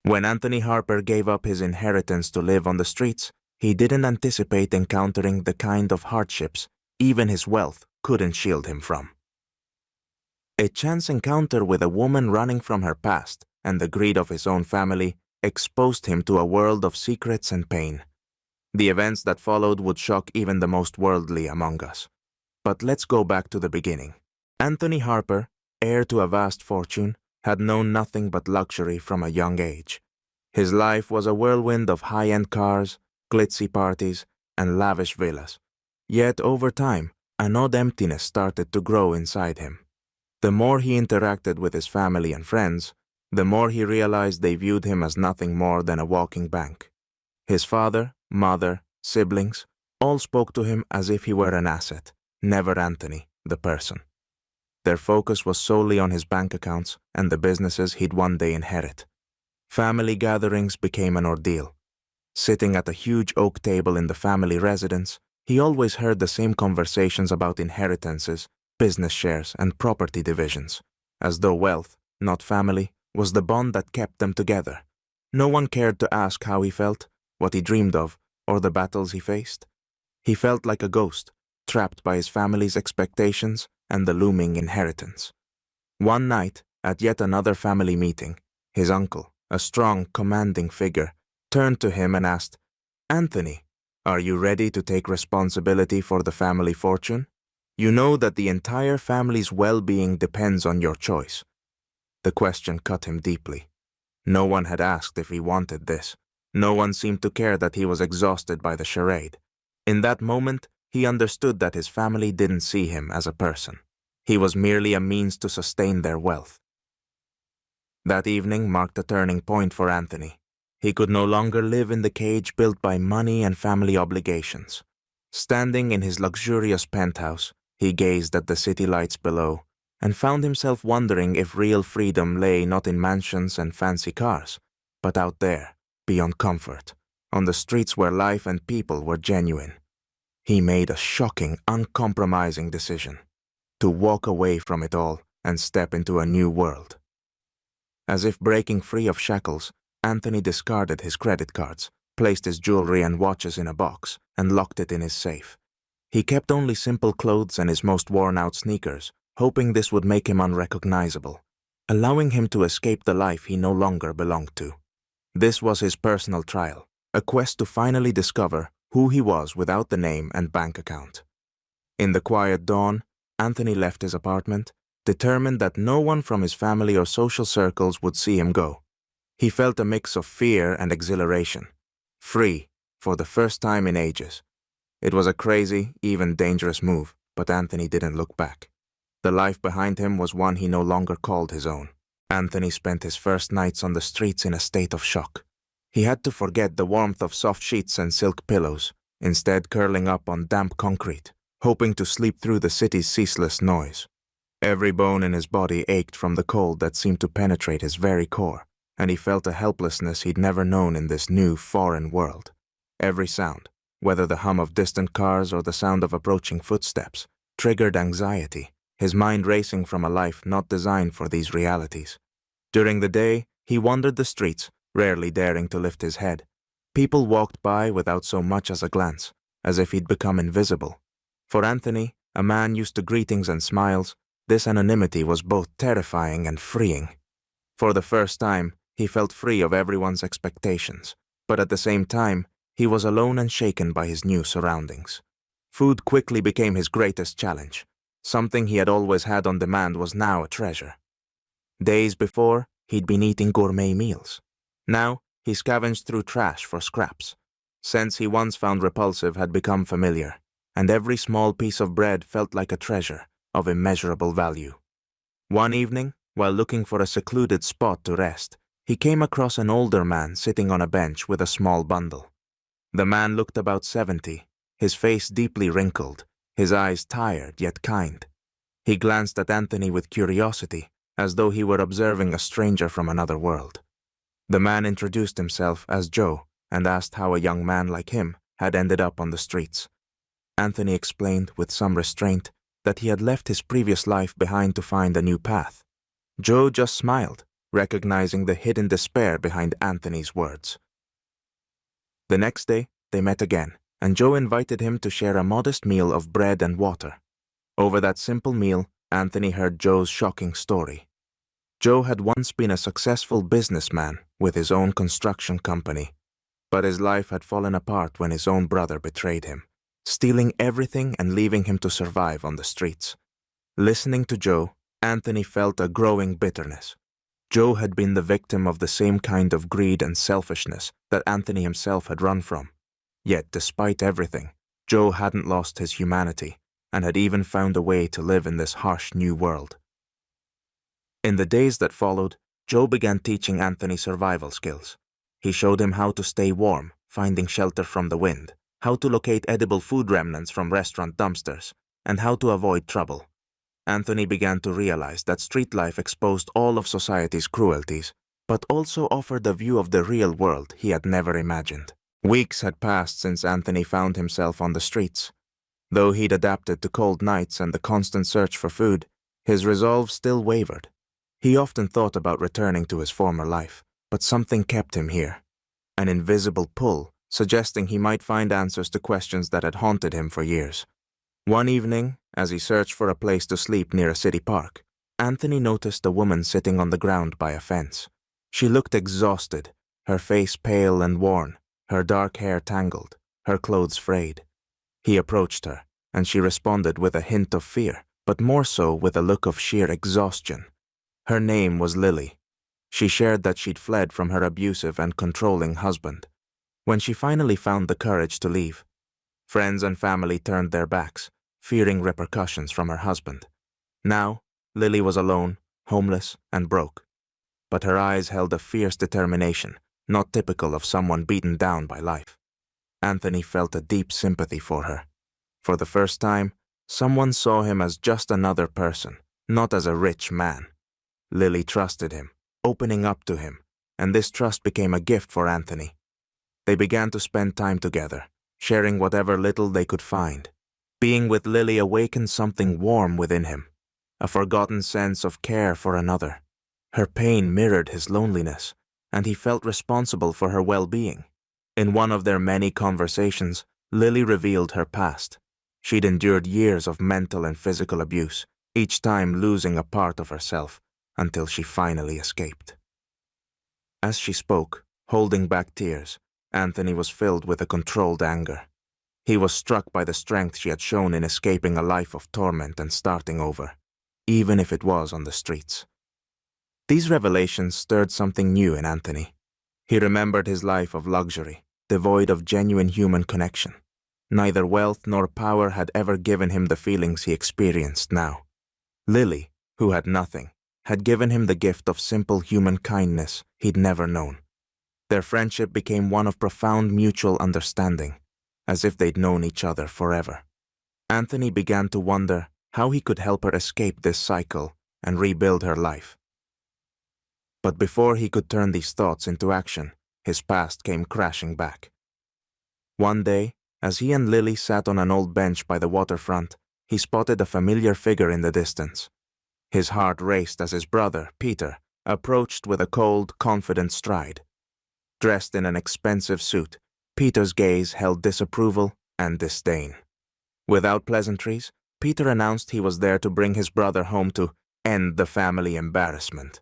When Anthony Harper gave up his inheritance to live on the streets, he didn't anticipate encountering the kind of hardships even his wealth couldn't shield him from. A chance encounter with a woman running from her past and the greed of his own family exposed him to a world of secrets and pain. The events that followed would shock even the most worldly among us. But let's go back to the beginning. Anthony Harper, heir to a vast fortune, had known nothing but luxury from a young age. His life was a whirlwind of high-end cars, glitzy parties, and lavish villas. Yet over time, an odd emptiness started to grow inside him. The more he interacted with his family and friends, the more he realized they viewed him as nothing more than a walking bank. His father, mother, siblings, all spoke to him as if he were an asset, never Anthony, the person. Their focus was solely on his bank accounts and the businesses he'd one day inherit. Family gatherings became an ordeal. Sitting at a huge oak table in the family residence, he always heard the same conversations about inheritances, business shares, and property divisions, as though wealth, not family, was the bond that kept them together. No one cared to ask how he felt, what he dreamed of, or the battles he faced. He felt like a ghost, trapped by his family's expectations and the looming inheritance. One night, at yet another family meeting, his uncle, a strong, commanding figure, turned to him and asked, "Anthony, are you ready to take responsibility for the family fortune? You know that the entire family's well-being depends on your choice." The question cut him deeply. No one had asked if he wanted this. No one seemed to care that he was exhausted by the charade. In that moment, he understood that his family didn't see him as a person. He was merely a means to sustain their wealth. That evening marked a turning point for Anthony. He could no longer live in the cage built by money and family obligations. Standing in his luxurious penthouse, he gazed at the city lights below and found himself wondering if real freedom lay not in mansions and fancy cars, but out there, beyond comfort, on the streets where life and people were genuine. He made a shocking, uncompromising decision: to walk away from it all and step into a new world. As if breaking free of shackles, Anthony discarded his credit cards, placed his jewelry and watches in a box, and locked it in his safe. He kept only simple clothes and his most worn-out sneakers, hoping this would make him unrecognizable, allowing him to escape the life he no longer belonged to. This was his personal trial, a quest to finally discover who he was without the name and bank account. In the quiet dawn, Anthony left his apartment, determined that no one from his family or social circles would see him go. He felt a mix of fear and exhilaration. Free, for the first time in ages. It was a crazy, even dangerous move, but Anthony didn't look back. The life behind him was one he no longer called his own. Anthony spent his first nights on the streets in a state of shock. He had to forget the warmth of soft sheets and silk pillows, instead curling up on damp concrete, hoping to sleep through the city's ceaseless noise. Every bone in his body ached from the cold that seemed to penetrate his very core, and he felt a helplessness he'd never known in this new, foreign world. Every sound, whether the hum of distant cars or the sound of approaching footsteps, triggered anxiety, his mind racing from a life not designed for these realities. During the day, he wandered the streets, rarely daring to lift his head. People walked by without so much as a glance, as if he'd become invisible. For Anthony, a man used to greetings and smiles, this anonymity was both terrifying and freeing. For the first time, he felt free of everyone's expectations, but at the same time, he was alone and shaken by his new surroundings. Food quickly became his greatest challenge. Something he had always had on demand was now a treasure. Days before, he'd been eating gourmet meals. Now, he scavenged through trash for scraps. Scents he once found repulsive had become familiar, and every small piece of bread felt like a treasure of immeasurable value. One evening, while looking for a secluded spot to rest, he came across an older man sitting on a bench with a small bundle. The man looked about 70, his face deeply wrinkled, his eyes tired yet kind. He glanced at Anthony with curiosity, as though he were observing a stranger from another world. The man introduced himself as Joe and asked how a young man like him had ended up on the streets. Anthony explained with some restraint that he had left his previous life behind to find a new path. Joe just smiled, recognizing the hidden despair behind Anthony's words. The next day, they met again, and Joe invited him to share a modest meal of bread and water. Over that simple meal, Anthony heard Joe's shocking story. Joe had once been a successful businessman with his own construction company, but his life had fallen apart when his own brother betrayed him, stealing everything and leaving him to survive on the streets. Listening to Joe, Anthony felt a growing bitterness. Joe had been the victim of the same kind of greed and selfishness that Anthony himself had run from. Yet, despite everything, Joe hadn't lost his humanity and had even found a way to live in this harsh new world. In the days that followed, Joe began teaching Anthony survival skills. He showed him how to stay warm, finding shelter from the wind, how to locate edible food remnants from restaurant dumpsters, and how to avoid trouble. Anthony began to realize that street life exposed all of society's cruelties, but also offered a view of the real world he had never imagined. Weeks had passed since Anthony found himself on the streets. Though he'd adapted to cold nights and the constant search for food, his resolve still wavered. He often thought about returning to his former life, but something kept him here. An invisible pull, suggesting he might find answers to questions that had haunted him for years. One evening, as he searched for a place to sleep near a city park, Anthony noticed a woman sitting on the ground by a fence. She looked exhausted, her face pale and worn, her dark hair tangled, her clothes frayed. He approached her, and she responded with a hint of fear, but more so with a look of sheer exhaustion. Her name was Lily. She shared that she'd fled from her abusive and controlling husband. When she finally found the courage to leave, friends and family turned their backs, fearing repercussions from her husband. Now, Lily was alone, homeless, and broke. But her eyes held a fierce determination, not typical of someone beaten down by life. Anthony felt a deep sympathy for her. For the first time, someone saw him as just another person, not as a rich man. Lily trusted him, opening up to him, and this trust became a gift for Anthony. They began to spend time together, sharing whatever little they could find. Being with Lily awakened something warm within him, a forgotten sense of care for another. Her pain mirrored his loneliness, and he felt responsible for her well-being. In one of their many conversations, Lily revealed her past. She'd endured years of mental and physical abuse, each time losing a part of herself, until she finally escaped. As she spoke, holding back tears, Anthony was filled with a controlled anger. He was struck by the strength she had shown in escaping a life of torment and starting over, even if it was on the streets. These revelations stirred something new in Anthony. He remembered his life of luxury, devoid of genuine human connection. Neither wealth nor power had ever given him the feelings he experienced now. Lily, who had nothing, had given him the gift of simple human kindness he'd never known. Their friendship became one of profound mutual understanding, as if they'd known each other forever. Anthony began to wonder how he could help her escape this cycle and rebuild her life. But before he could turn these thoughts into action, his past came crashing back. One day, as he and Lily sat on an old bench by the waterfront, he spotted a familiar figure in the distance. His heart raced as his brother, Peter, approached with a cold, confident stride. Dressed in an expensive suit, Peter's gaze held disapproval and disdain. Without pleasantries, Peter announced he was there to bring his brother home to end the family embarrassment.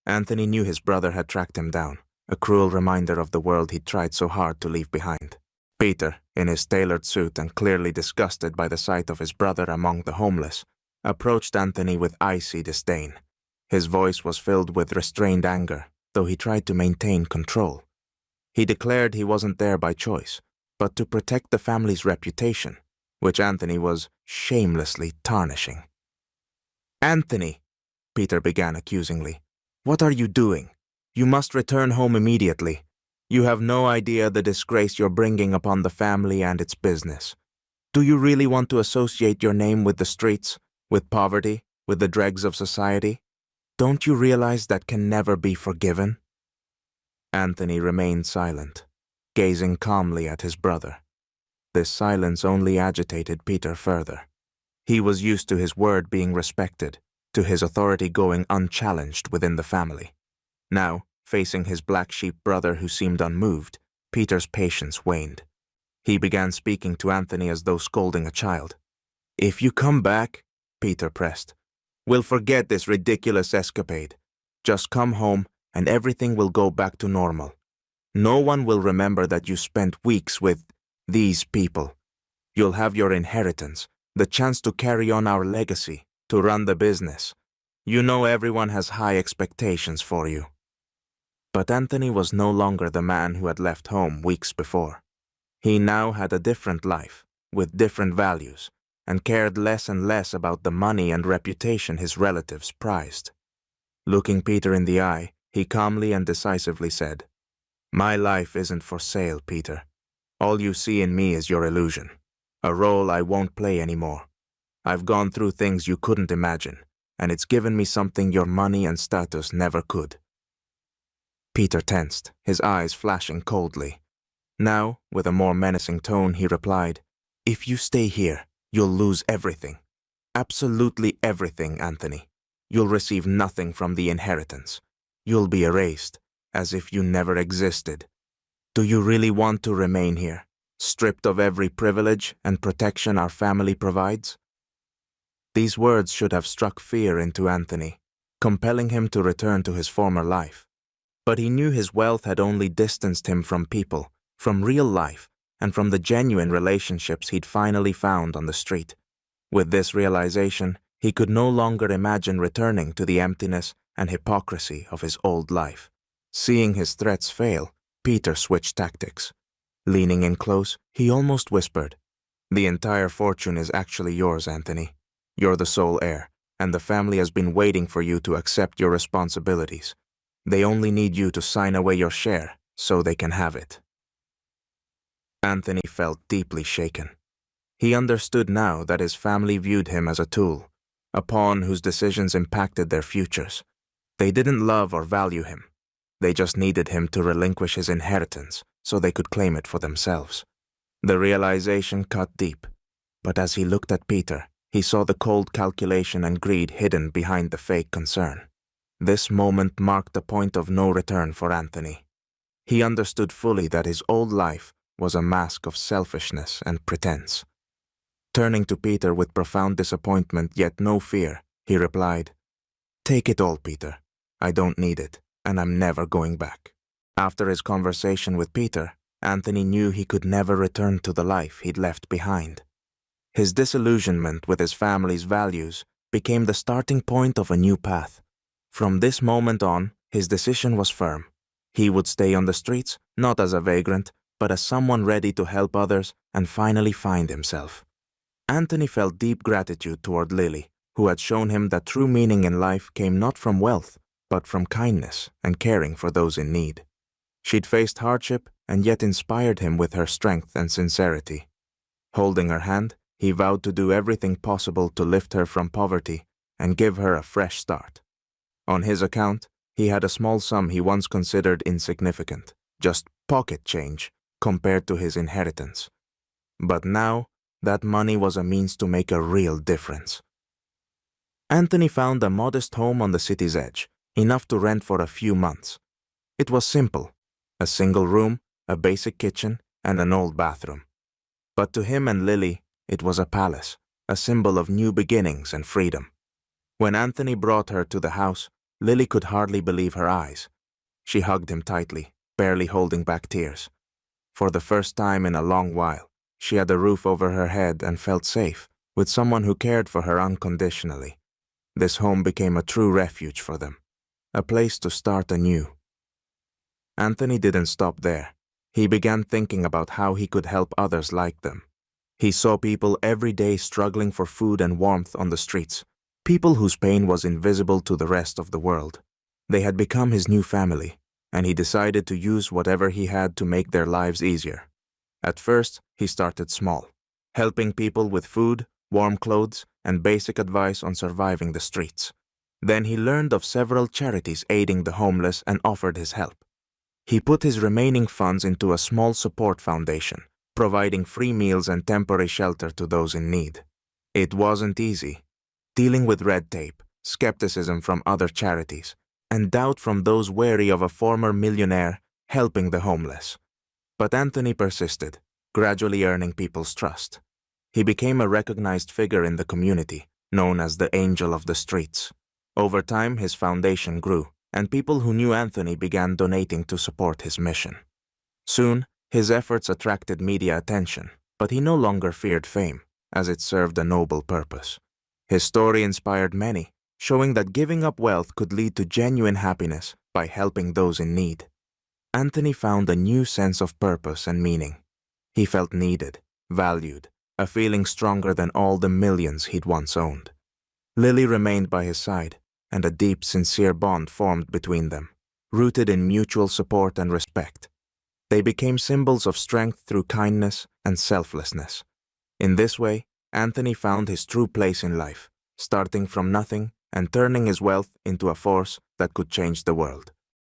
Anthony knew his brother had tracked him down, a cruel reminder of the world he'd tried so hard to leave behind. Peter, in his tailored suit and clearly disgusted by the sight of his brother among the homeless, approached Anthony with icy disdain. His voice was filled with restrained anger, though he tried to maintain control. He declared he wasn't there by choice, but to protect the family's reputation, which Anthony was shamelessly tarnishing. "Anthony," Peter began accusingly, "what are you doing? You must return home immediately. You have no idea the disgrace you're bringing upon the family and its business. Do you really want to associate your name with the streets, with poverty, with the dregs of society? Don't you realize that can never be forgiven?" Anthony remained silent, gazing calmly at his brother. This silence only agitated Peter further. He was used to his word being respected, to his authority going unchallenged within the family. Now, facing his black sheep brother who seemed unmoved, Peter's patience waned. He began speaking to Anthony as though scolding a child. "If you come back," Peter pressed, "we'll forget this ridiculous escapade. Just come home and everything will go back to normal. No one will remember that you spent weeks with these people. You'll have your inheritance, the chance to carry on our legacy, to run the business. You know everyone has high expectations for you." But Anthony was no longer the man who had left home weeks before. He now had a different life, with different values, and cared less and less about the money and reputation his relatives prized. Looking Peter in the eye, he calmly and decisively said, "My life isn't for sale, Peter. All you see in me is your illusion, a role I won't play anymore. I've gone through things you couldn't imagine, and it's given me something your money and status never could." Peter tensed, his eyes flashing coldly. Now, with a more menacing tone, he replied, "If you stay here, you'll lose everything. Absolutely everything, Anthony. You'll receive nothing from the inheritance. You'll be erased, as if you never existed. Do you really want to remain here, stripped of every privilege and protection our family provides?" These words should have struck fear into Anthony, compelling him to return to his former life. But he knew his wealth had only distanced him from people, from real life, and from the genuine relationships he'd finally found on the street. With this realization, he could no longer imagine returning to the emptiness and hypocrisy of his old life. Seeing his threats fail, Peter switched tactics. Leaning in close, he almost whispered, "The entire fortune is actually yours, Anthony. You're the sole heir, and the family has been waiting for you to accept your responsibilities. They only need you to sign away your share so they can have it." Anthony felt deeply shaken. He understood now that his family viewed him as a tool, a pawn whose decisions impacted their futures. They didn't love or value him. They just needed him to relinquish his inheritance so they could claim it for themselves. The realization cut deep, but as he looked at Peter, he saw the cold calculation and greed hidden behind the fake concern. This moment marked a point of no return for Anthony. He understood fully that his old life was a mask of selfishness and pretense. Turning to Peter with profound disappointment yet no fear, he replied, "Take it all, Peter. I don't need it, and I'm never going back." After his conversation with Peter, Anthony knew he could never return to the life he'd left behind. His disillusionment with his family's values became the starting point of a new path. From this moment on, his decision was firm. He would stay on the streets, not as a vagrant, but as someone ready to help others and finally find himself. Anthony felt deep gratitude toward Lily, who had shown him that true meaning in life came not from wealth, but from kindness and caring for those in need. She'd faced hardship and yet inspired him with her strength and sincerity. Holding her hand, he vowed to do everything possible to lift her from poverty and give her a fresh start. On his account, he had a small sum he once considered insignificant, just pocket change compared to his inheritance. But now, that money was a means to make a real difference. Anthony found a modest home on the city's edge, enough to rent for a few months. It was simple, a single room, a basic kitchen, and an old bathroom. But to him and Lily, it was a palace, a symbol of new beginnings and freedom. When Anthony brought her to the house, Lily could hardly believe her eyes. She hugged him tightly, barely holding back tears. For the first time in a long while, she had a roof over her head and felt safe, with someone who cared for her unconditionally. This home became a true refuge for them, a place to start anew. Anthony didn't stop there. He began thinking about how he could help others like them. He saw people every day struggling for food and warmth on the streets, people whose pain was invisible to the rest of the world. They had become his new family, and he decided to use whatever he had to make their lives easier. At first, he started small, helping people with food, warm clothes, and basic advice on surviving the streets. Then he learned of several charities aiding the homeless and offered his help. He put his remaining funds into a small support foundation, providing free meals and temporary shelter to those in need. It wasn't easy, dealing with red tape, skepticism from other charities, and doubt from those wary of a former millionaire helping the homeless. But Anthony persisted, gradually earning people's trust. He became a recognized figure in the community, known as the Angel of the Streets. Over time, his foundation grew, and people who knew Anthony began donating to support his mission. Soon, his efforts attracted media attention, but he no longer feared fame, as it served a noble purpose. His story inspired many, showing that giving up wealth could lead to genuine happiness by helping those in need. Anthony found a new sense of purpose and meaning. He felt needed, valued, a feeling stronger than all the millions he'd once owned. Lily remained by his side, and a deep, sincere bond formed between them, rooted in mutual support and respect. They became symbols of strength through kindness and selflessness. In this way, Anthony found his true place in life, starting from nothing and turning his wealth into a force that could change the world.